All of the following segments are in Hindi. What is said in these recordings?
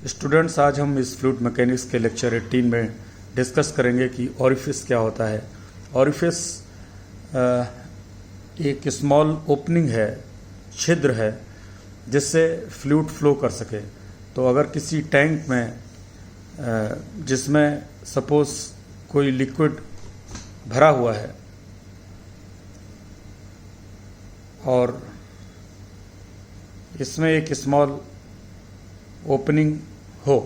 स्टूडेंट्स, आज हम इस फ्लूइड मैकेनिक्स के लेक्चर 18 में डिस्कस करेंगे कि ओरिफिस क्या होता है। ओरिफिस एक स्मॉल ओपनिंग है, छिद्र है, जिससे फ्लूइड फ्लो कर सके। तो अगर किसी टैंक में जिसमें सपोज कोई लिक्विड भरा हुआ है और इसमें एक स्मॉल ओपनिंग हो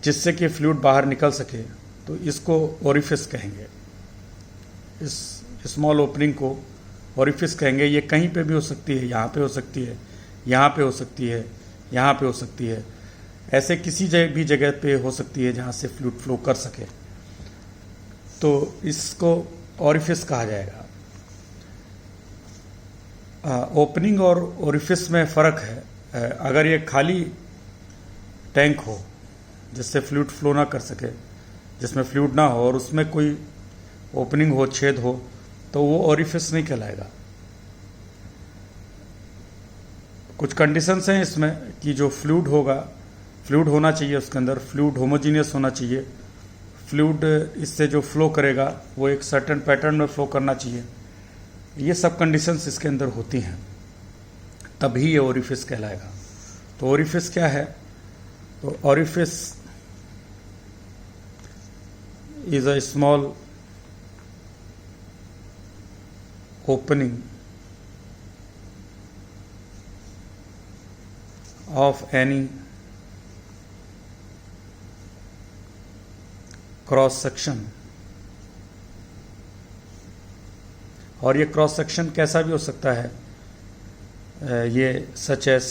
जिससे कि फ्लूइड बाहर निकल सके, तो इसको ओरिफिस कहेंगे। इस स्मॉल ओपनिंग को ओरिफिस कहेंगे। ये कहीं पे भी हो सकती है, यहाँ पे हो सकती है, यहाँ पे हो सकती है, यहाँ पे हो सकती है, ऐसे किसी भी जगह पे हो सकती है जहाँ से फ्लूइड फ्लो कर सके, तो इसको ओरिफिस कहा जाएगा। ओपनिंग और ओरिफिस में फ़र्क है। अगर ये खाली टैंक हो जिससे फ्लूइड फ्लो ना कर सके, जिसमें फ्लूइड ना हो और उसमें कोई ओपनिंग हो, छेद हो, तो वो ओरिफिस नहीं कहलाएगा। कुछ कंडीशंस हैं इसमें कि जो फ्लूइड होगा, फ्लूइड होना चाहिए उसके अंदर, फ्लूइड होमोजीनियस होना चाहिए, फ्लूइड इससे जो फ्लो करेगा वो एक सर्टेन पैटर्न में फ्लो करना चाहिए। ये सब कंडीशंस इसके अंदर होती हैं, तभी ये ओरिफिस कहलाएगा। तो ओरिफिस क्या है? तो orifice is a small opening of any cross section. और ये क्रॉस सेक्शन कैसा भी हो सकता है। ये सच एस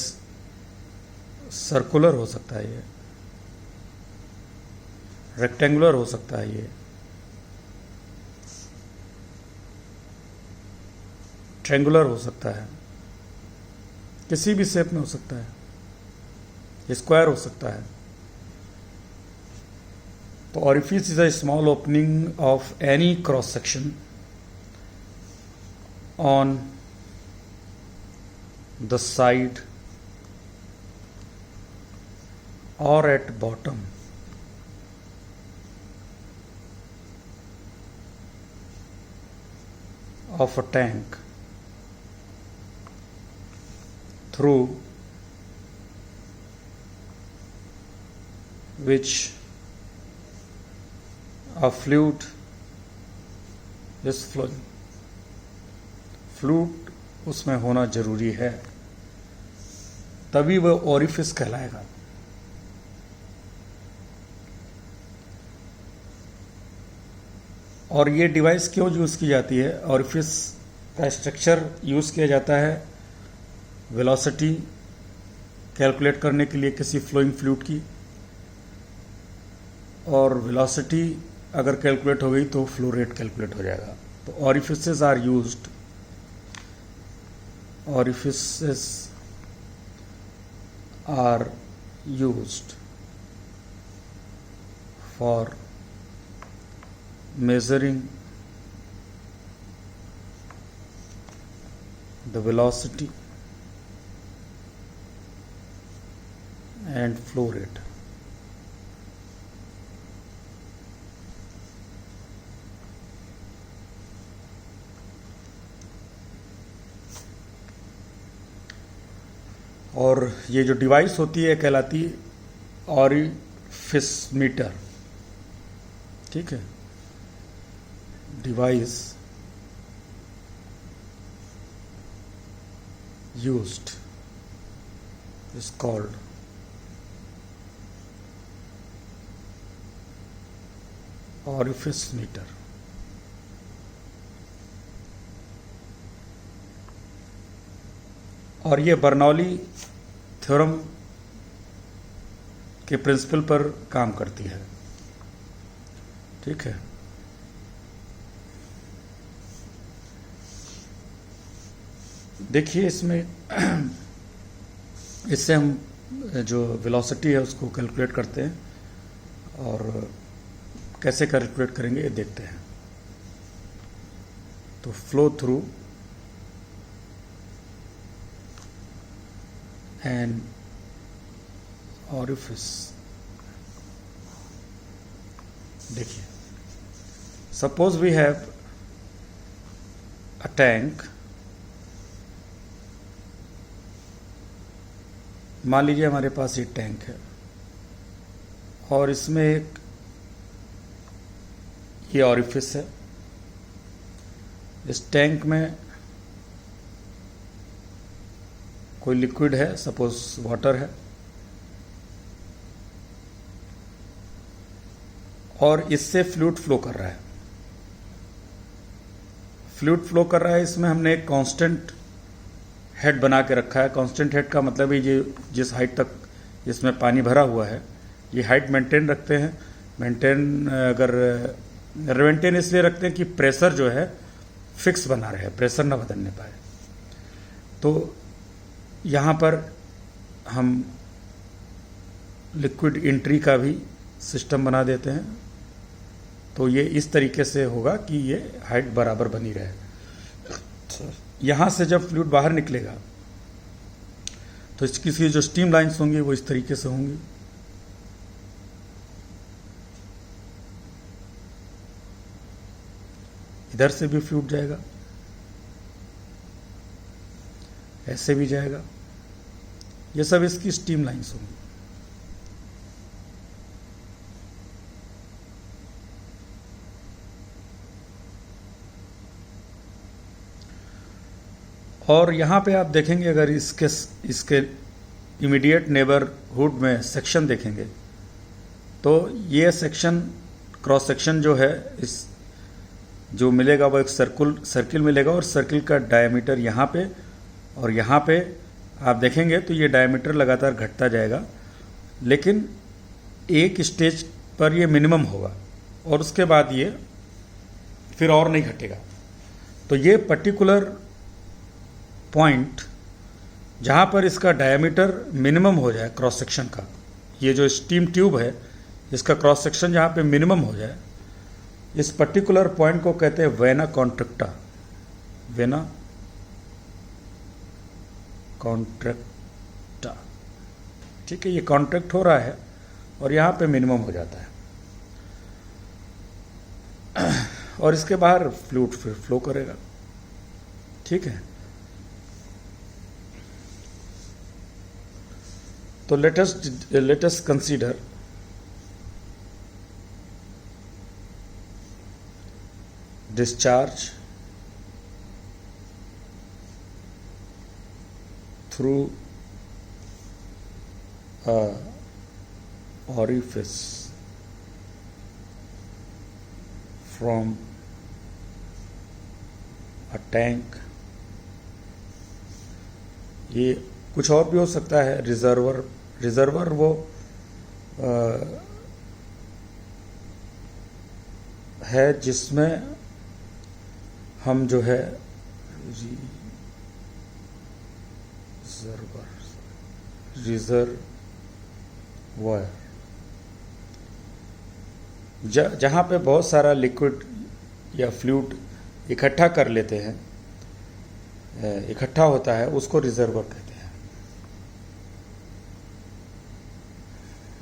सर्कुलर हो सकता है, ये रेक्टेंगुलर हो सकता है, ये ट्रेंगुलर हो सकता है, किसी भी शेप में हो सकता है, स्क्वायर हो सकता है। तो orifice is a small opening of any cross section on the side or at bottom of a tank through which a fluid is flowing। Fluid उसमें होना जरूरी है, तभी वह ओरिफिस कहलाएगा। और ये डिवाइस क्यों यूज़ की जाती है? ओरिफिस का स्ट्रक्चर यूज़ किया जाता है वेलोसिटी कैलकुलेट करने के लिए किसी फ्लोइंग फ्लूइड की, और वेलोसिटी अगर कैलकुलेट हो गई तो फ्लो रेट कैलकुलेट हो जाएगा। तो orifices are used, orifices are used for measuring the velocity and flow rate। और ये जो डिवाइस होती है कहलाती ओरिफिस मीटर। ठीक है, device used is called orifice meter. और ये बर्नौली थ्योरम के प्रिंसिपल पर काम करती है। ठीक है, देखिए इसमें इससे हम जो वेलोसिटी है उसको कैलकुलेट करते हैं, और कैसे कैलकुलेट करेंगे ये देखते हैं। तो फ्लो थ्रू an ऑरिफिस। देखिए, suppose we have a tank, मान लीजिए हमारे पास ये टैंक है और इसमें एक ये ऑरिफिस है। इस टैंक में कोई लिक्विड है, सपोज वाटर है, और इससे फ्लूइड फ्लो कर रहा है। फ्लूइड फ्लो कर रहा है, इसमें हमने एक कांस्टेंट हेड बना के रखा है। कांस्टेंट हेड का मतलब है ये जिस हाइट तक इसमें पानी भरा हुआ है, ये हाइट मेंटेन रखते हैं। मेंटेन इसलिए रखते हैं कि प्रेशर जो है फिक्स बना रहे, प्रेशर ना बदलने पाए। तो यहाँ पर हम लिक्विड एंट्री का भी सिस्टम बना देते हैं, तो ये इस तरीके से होगा कि ये हाइट बराबर बनी रहे। यहाँ से जब फ्लूइड बाहर निकलेगा तो इसकी जो स्टीम लाइन्स होंगी वो इस तरीके से होंगी। इधर से भी फ्लूइड जाएगा, ऐसे भी जाएगा, ये सब इसकी स्टीम लाइन्स होंगी। और यहाँ पे आप देखेंगे, अगर इसके इमीडिएट नेबरहुड में सेक्शन देखेंगे तो ये सेक्शन, क्रॉस सेक्शन जो है, इस जो मिलेगा वो एक सर्किल मिलेगा, और सर्किल का डायमीटर यहाँ पे और यहाँ पे आप देखेंगे तो ये डायमीटर लगातार घटता जाएगा, लेकिन एक स्टेज पर ये मिनिमम होगा और उसके बाद ये फिर और नहीं घटेगा। तो ये पर्टिकुलर पॉइंट जहाँ पर इसका डायमीटर मिनिमम हो जाए क्रॉस सेक्शन का, ये जो स्टीम ट्यूब है इसका क्रॉस सेक्शन जहाँ पे मिनिमम हो जाए, इस पर्टिकुलर पॉइंट को कहते हैं वेना कॉन्ट्रैक्टा। वेना कॉन्ट्रैक्टा, ठीक है, ये कॉन्ट्रैक्ट हो रहा है और यहाँ पे मिनिमम हो जाता है और इसके बाहर फ्लूइड फिर फ्लो करेगा। ठीक है, तो let us consider discharge through a orifice from a tank। ये कुछ और भी हो सकता है। रिजर्वर वो है जिसमें हम जो है रिजर्वर जहाँ पे बहुत सारा लिक्विड या फ्लूइड इकट्ठा कर लेते हैं, इकट्ठा होता है, उसको रिजर्वर कहते हैं।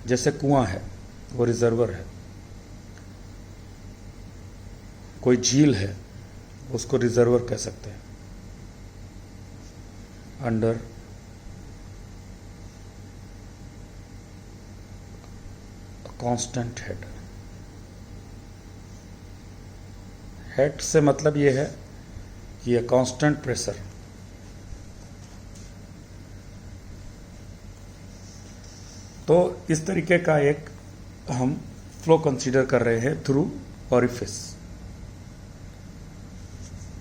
जैसे कुआं है वो रिजर्वर है, कोई झील है उसको रिजर्वर कह सकते हैं। अंडर कांस्टेंट हेड से मतलब ये है कि ये कांस्टेंट प्रेशर। तो इस तरीके का एक हम फ्लो कंसीडर कर रहे हैं थ्रू ऑरिफिस।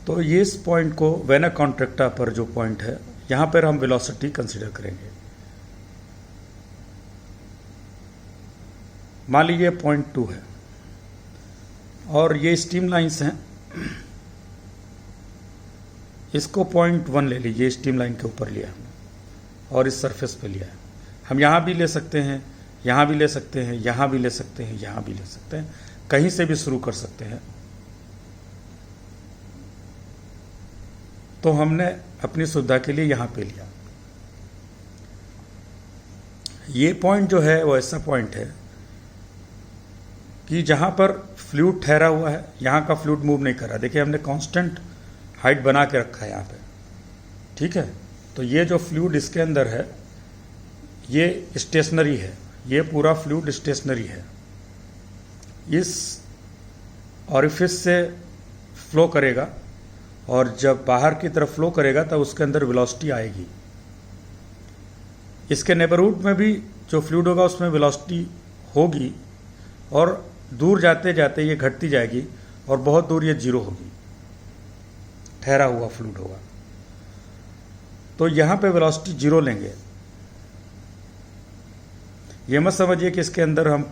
तो ये इस पॉइंट को वेना कॉन्ट्रैक्टा पर जो पॉइंट है, यहाँ पर हम वेलोसिटी कंसीडर करेंगे। मान लीजिए पॉइंट 2 है और ये स्टीम लाइन्स हैं, इसको पॉइंट 1 ले लीजिए, स्टीम लाइन के ऊपर लिया हमने और इस सरफेस पे लिया है। हम यहाँ भी ले सकते हैं, यहाँ भी ले सकते हैं, यहाँ भी ले सकते हैं, यहाँ भी ले सकते हैं, कहीं से भी शुरू कर सकते हैं। तो हमने अपनी सुविधा के लिए यहाँ पे लिया। ये पॉइंट जो है वो ऐसा पॉइंट है कि जहाँ पर फ्लूइड ठहरा हुआ है, यहाँ का फ्लूइड मूव नहीं कर रहा। देखिए हमने कांस्टेंट हाइट बना के रखा है यहाँ पे, ठीक है। तो ये जो फ्लूइड इसके अंदर है ये स्टेशनरी है, ये पूरा फ्लूइड स्टेशनरी है। इस ऑरिफिस से फ्लो करेगा और जब बाहर की तरफ फ्लो करेगा तब उसके अंदर वेलोसिटी आएगी। इसके नेबरहुड में भी जो फ्लूइड होगा उसमें वेलोसिटी होगी और दूर जाते जाते ये घटती जाएगी और बहुत दूर ये जीरो होगी, ठहरा हुआ फ्लूइड होगा। तो यहाँ पे वेलोसिटी जीरो लेंगे। ये मत समझिए कि इसके अंदर हम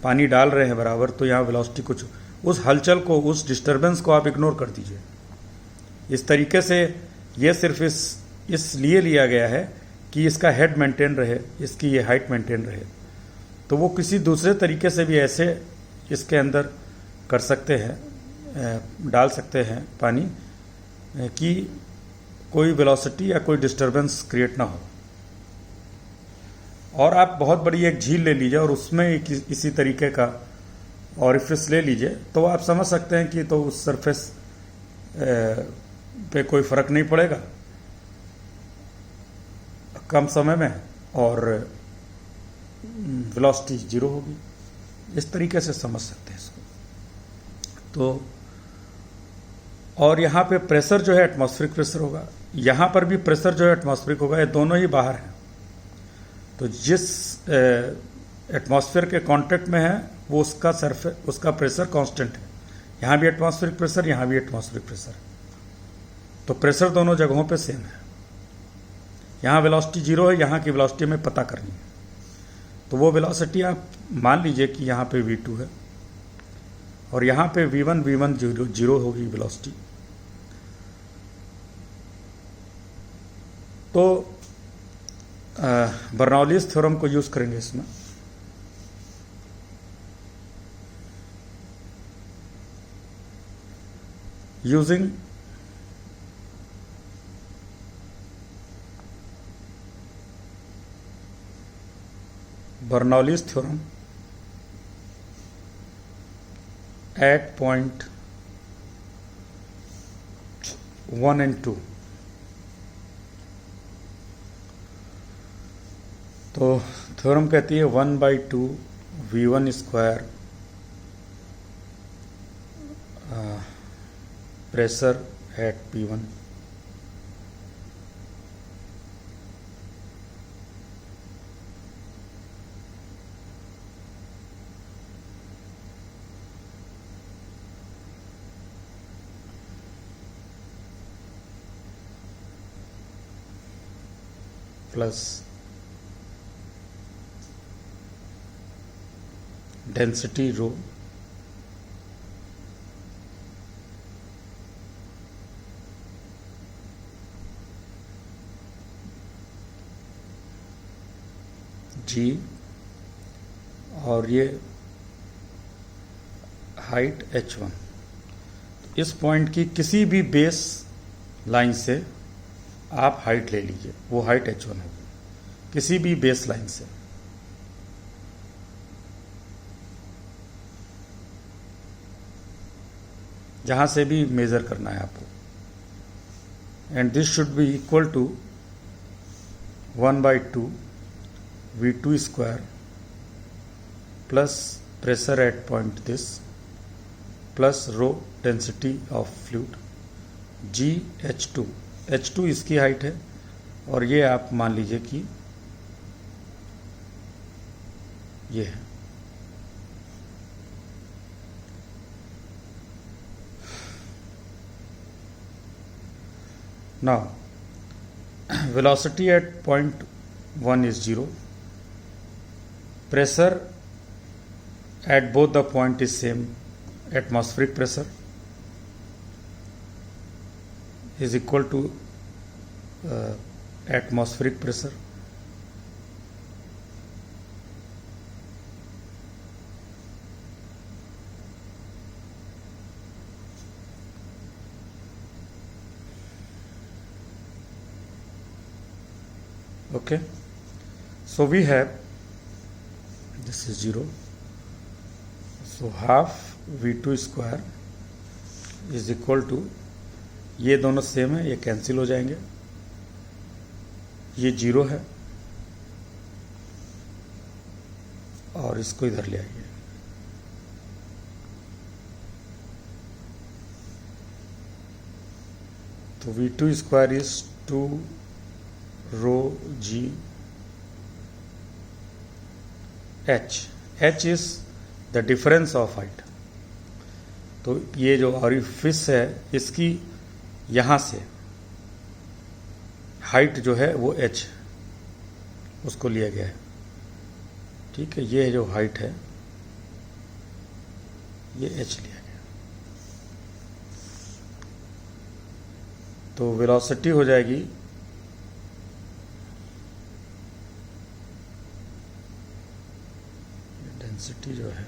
पानी डाल रहे हैं बराबर तो यहाँ वेलोसिटी कुछ, उस हलचल को, उस डिस्टरबेंस को आप इग्नोर कर दीजिए। इस तरीके से ये सिर्फ इसलिए लिया गया है कि इसका हेड मेंटेन रहे, इसकी ये हाइट मेंटेन रहे। तो वो किसी दूसरे तरीके से भी ऐसे इसके अंदर कर सकते हैं, डाल सकते हैं पानी कि कोई वेलोसिटी या कोई डिस्टरबेंस क्रिएट ना हो। और आप बहुत बड़ी एक झील ले लीजिए और उसमें इसी तरीके का ऑरिफिस ले लीजिए तो आप समझ सकते हैं कि तो उस सरफेस पे कोई फर्क नहीं पड़ेगा कम समय में और वेलोसिटी जीरो होगी। इस तरीके से समझ सकते हैं इसको। तो और यहाँ पे प्रेशर जो है एटमॉस्फेरिक प्रेशर होगा, यहाँ पर भी प्रेशर जो है एटमॉस्फेरिक होगा, ये दोनों ही बाहर हैं। तो जिस एटमॉस्फेयर के कांटेक्ट में है वो उसका प्रेशर कांस्टेंट है। यहाँ भी एटमॉस्फेरिक प्रेशर, यहाँ भी एटमॉस्फेरिक प्रेशर। तो प्रेशर दोनों जगहों पे सेम है। यहाँ वेलोसिटी जीरो है, यहाँ की वेलोसिटी हमें पता करनी है। तो वो वेलोसिटी आप मान लीजिए कि यहाँ पे v2 है और यहाँ पे v1 जीरो होगी वेलोसिटी। तो बर्नौलीज थ्योरम को यूज करेंगे इसमें। Using Bernoulli's theorem at point 1 and 2। तो थ्योरम कहती है 1/2 v1 square pressure at P1 plus density rho g और ये हाइट h1। इस पॉइंट की किसी भी बेस लाइन से आप हाइट ले लीजिए, वो हाइट h1 होगी किसी भी बेस लाइन से। जहां से भी मेजर करना है आपको। And this should be equal to 1/2 v2 square plus pressure at point this plus rho density of fluid g h2 इसकी हाइट है और ये आप मान लीजिए कि ये है। Now velocity at point 1 is 0, pressure at both the point is same, atmospheric pressure is equal to atmospheric pressure okay. So we have this is 0, so half V2 square is equal to, ये दोनों सेम है, ये कैंसिल हो जाएंगे, ये 0 है और इसको इधर ले आइए, तो V2 square is 2 rho G H, H is the difference of height. तो ये जो ऑरिफिस है इसकी यहाँ से हाइट जो है वो H, उसको लिया गया है, ठीक है। ये जो हाइट है ये H लिया गया, तो वेलोसिटी हो जाएगी डेंसिटी जो है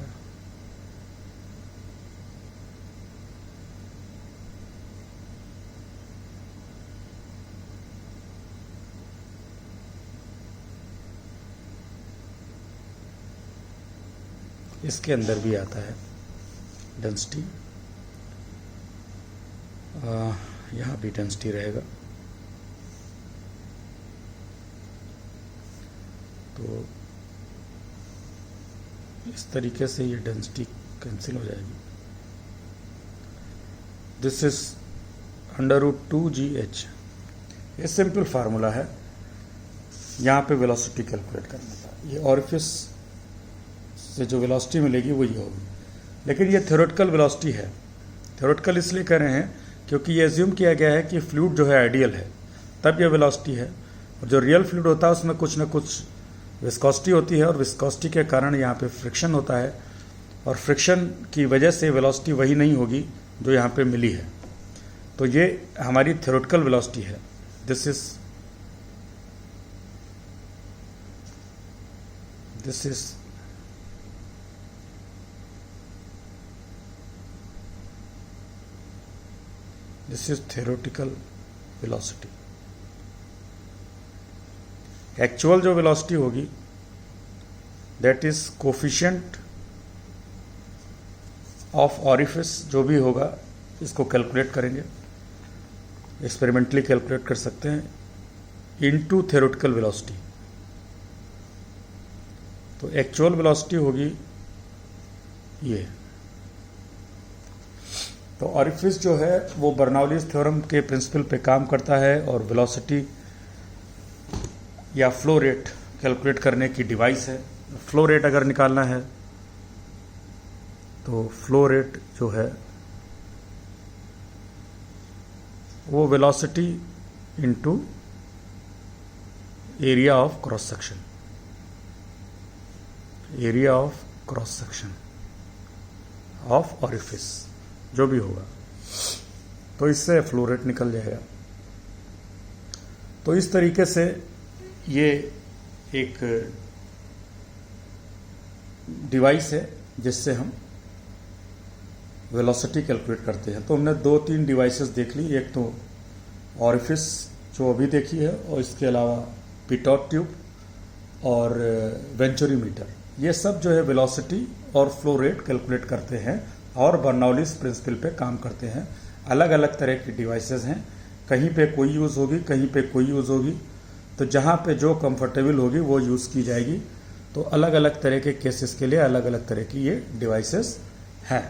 इसके अंदर भी आता है डेंसिटी, यहाँ भी डेंसिटी रहेगा, तो इस तरीके से ये डेंसिटी कैंसिल हो जाएगी। दिस इज √2GH, ये सिंपल फार्मूला है यहाँ पे वेलोसिटी कैलकुलेट करने का। ये ऑरिफिस से जो वेलोसिटी मिलेगी वो ये होगी, लेकिन ये थ्योरेटिकल वेलोसिटी है। थ्योरेटिकल इसलिए कह रहे हैं क्योंकि ये एज्यूम किया गया है कि फ्लूइड जो है आइडियल है, तब ये वेलोसिटी है। और जो रियल फ्लूइड होता है उसमें कुछ ना कुछ विस्कोसिटी होती है, और विस्कोसिटी के कारण यहाँ पे फ्रिक्शन होता है, और फ्रिक्शन की वजह से वेलोसिटी वही नहीं होगी जो यहाँ पे मिली है। तो ये हमारी थ्योरेटिकल वेलोसिटी है। This is theoretical velocity। Actual जो वेलोसिटी होगी that is coefficient of orifice, जो भी होगा इसको कैलकुलेट करेंगे, एक्सपेरिमेंटली कैलकुलेट कर सकते हैं, इनटू थ्योरेटिकल वेलोसिटी। तो एक्चुअल वेलोसिटी होगी ये। तो ऑरिफिस जो है वो बर्नौलीज थ्योरम के प्रिंसिपल पे काम करता है, और वेलोसिटी या फ्लो रेट कैलकुलेट करने की डिवाइस है। फ्लो रेट अगर निकालना है तो फ्लो रेट जो है वो velocity into area of cross section, area of cross section of orifice जो भी होगा, तो इससे फ्लो रेट निकल जाएगा। तो इस तरीके से ये एक डिवाइस है जिससे हम वेलोसिटी कैलकुलेट करते हैं। तो हमने 2-3 डिवाइसेस देख ली, एक तो ऑरिफिस जो अभी देखी है, और इसके अलावा पिटॉट ट्यूब और वेंचुरीमीटर, ये सब जो है वेलोसिटी और फ्लो रेट कैलकुलेट करते हैं और बर्नौलीज प्रिंसिपल पे काम करते हैं। अलग अलग तरह की डिवाइसेस हैं, कहीं पे कोई यूज़ होगी, कहीं पे कोई यूज़ होगी, तो जहाँ पे जो कंफर्टेबल होगी वो यूज़ की जाएगी। तो अलग अलग तरह के केसेस के लिए अलग अलग तरह की ये डिवाइसेस हैं।